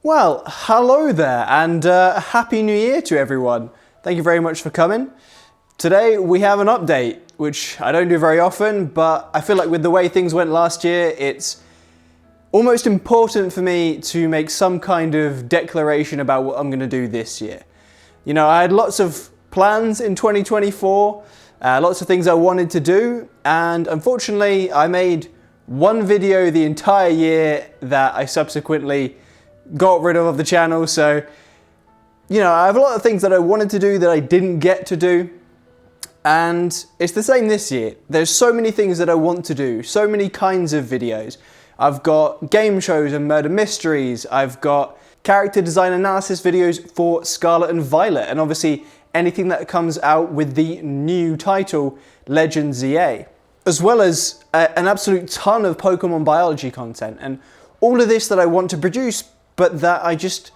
Well, hello there, and Happy New Year to everyone. Thank you very much for coming. Today we have an update, which I don't do very often, but I feel like with the way things went last year, it's almost important for me to make some kind of declaration about what I'm going to do this year. You know, I had lots of plans in 2024, lots of things I wanted to do, and unfortunately I made one video the entire year that I subsequently got rid of the channel. So, you know, I have a lot of things that I wanted to do that I didn't get to do. And it's the same this year. There's so many things that I want to do, so many kinds of videos. I've got game shows and murder mysteries. I've got character design analysis videos for Scarlet and Violet. And obviously anything that comes out with the new title, Legend ZA. As well as an absolute ton of Pokemon biology content. And all of this that I want to produce, but that I just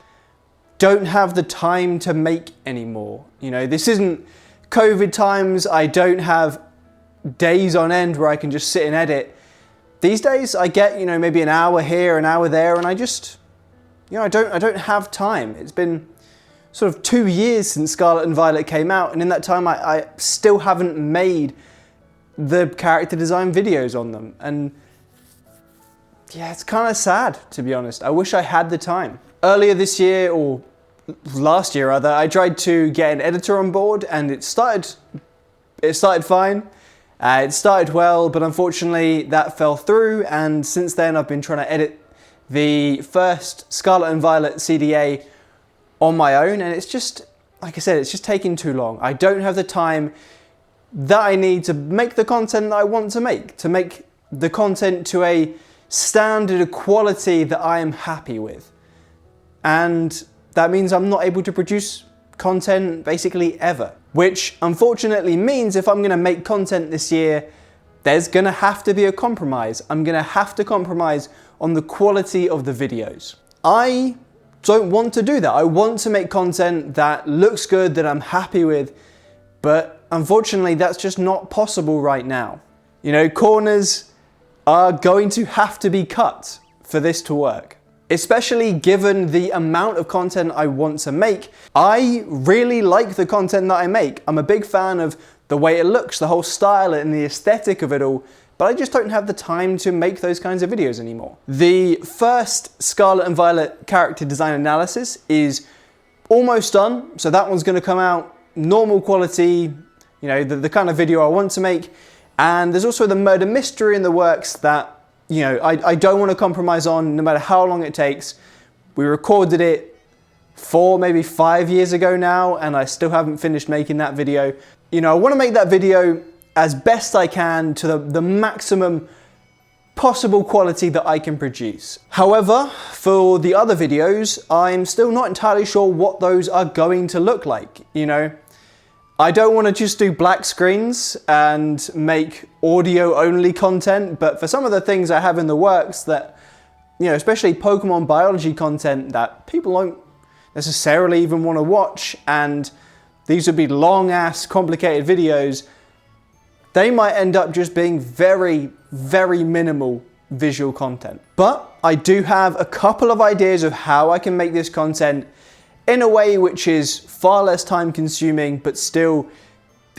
don't have the time to make anymore. You know, this isn't COVID times. I don't have days on end where I can just sit and edit. These days I get, you know, maybe an hour here, an hour there, and I just, you know, I don't have time. It's been sort of 2 years since Scarlet and Violet came out, and in that time I still haven't made the character design videos on them. And yeah, it's kind of sad, to be honest. I wish I had the time. Earlier this year, or last year rather, I tried to get an editor on board, and it started fine. It started well, but unfortunately that fell through, and since then I've been trying to edit the first Scarlet and Violet CDA on my own, and it's just, like I said, it's just taking too long. I don't have the time that I need to make the content that I want to make the content to a standard of quality that I am happy with. And that means I'm not able to produce content basically ever. Which unfortunately means if I'm going to make content this year, there's going to have to be a compromise. I'm going to have to compromise on the quality of the videos. I don't want to do that. I want to make content that looks good, that I'm happy with, but unfortunately that's just not possible right now. You know, corners are going to have to be cut for this to work. Especially given the amount of content I want to make. I really like the content that I make. I'm a big fan of the way it looks, the whole style and the aesthetic of it all, but I just don't have the time to make those kinds of videos anymore. The first Scarlet and Violet character design analysis is almost done, so that one's going to come out normal quality, you know, the kind of video I want to make. And there's also the murder mystery in the works that, you know, I don't want to compromise on no matter how long it takes. We recorded it 4, maybe 5 years ago now, and I still haven't finished making that video. You know, I want to make that video as best I can to the maximum possible quality that I can produce. However, for the other videos, I'm still not entirely sure what those are going to look like, you know. I don't want to just do black screens and make audio only content, but for some of the things I have in the works that, you know, especially Pokemon biology content that people don't necessarily even want to watch, and these would be long ass complicated videos, they might end up just being very, very minimal visual content. But I do have a couple of ideas of how I can make this content in a way which is far less time consuming, but still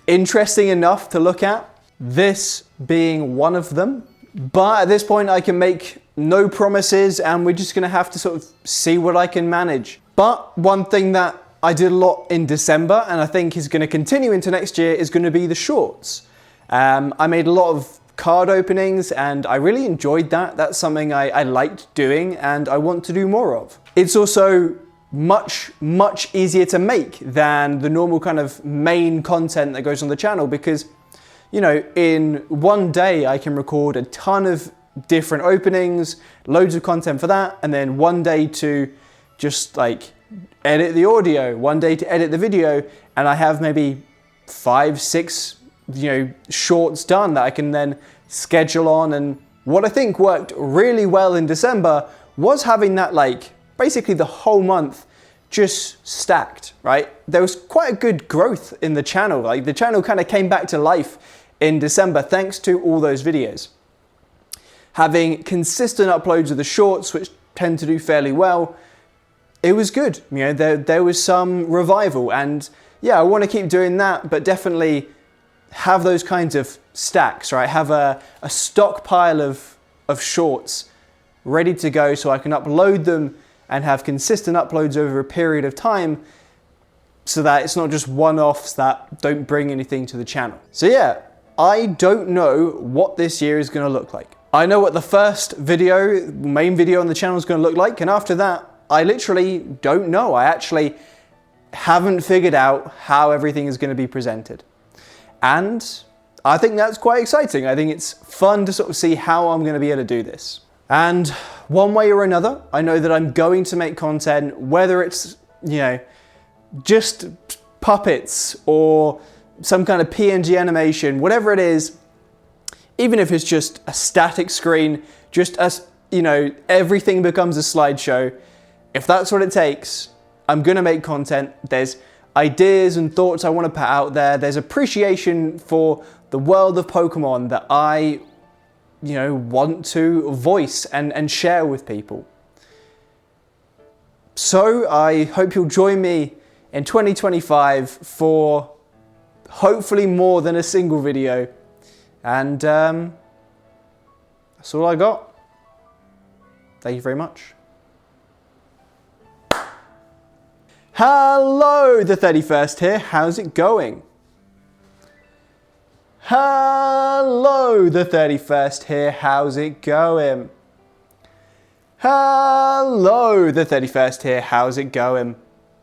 interesting enough to look at. This being one of them. But at this point I can make no promises, and we're just gonna have to sort of see what I can manage. But one thing that I did a lot in December, and I think is gonna continue into next year, is gonna be the shorts. I made a lot of card openings, and I really enjoyed that. That's something I liked doing, and I want to do more of. It's also much easier to make than the normal kind of main content that goes on the channel, because, you know, in one day I can record a ton of different openings, loads of content for that, and then one day to just like edit the audio, one day to edit the video, and I have maybe 5, 6, you know, shorts done that I can then schedule on. And what I think worked really well in December was having that, like, basically the whole month just stacked, right? There was quite a good growth in the channel. Like, the channel kind of came back to life in December thanks to all those videos. Having consistent uploads of the shorts, which tend to do fairly well, it was good. You know, there was some revival, and yeah, I want to keep doing that, but definitely have those kinds of stacks, right? Have a stockpile of shorts ready to go so I can upload them and have consistent uploads over a period of time, so that it's not just one-offs that don't bring anything to the channel. So yeah, I don't know what this year is going to look like. I know what the first video, main video on the channel is going to look like, and after that, I literally don't know. I actually haven't figured out how everything is going to be presented. And I think that's quite exciting. I think it's fun to sort of see how I'm going to be able to do this. And one way or another, I know that I'm going to make content, whether it's, you know, just puppets or some kind of PNG animation, whatever it is, even if it's just a static screen, just as, you know, everything becomes a slideshow. If that's what it takes, I'm gonna make content. There's ideas and thoughts I want to put out there. There's appreciation for the world of Pokemon that I, you know, want to voice and share with people. So I hope you'll join me in 2025 for hopefully more than a single video. And that's all I got. Thank you very much. Hello, the 31st here. How's it going? Hello, the 31st here. How's it going? Hello, the 31st here. How's it going?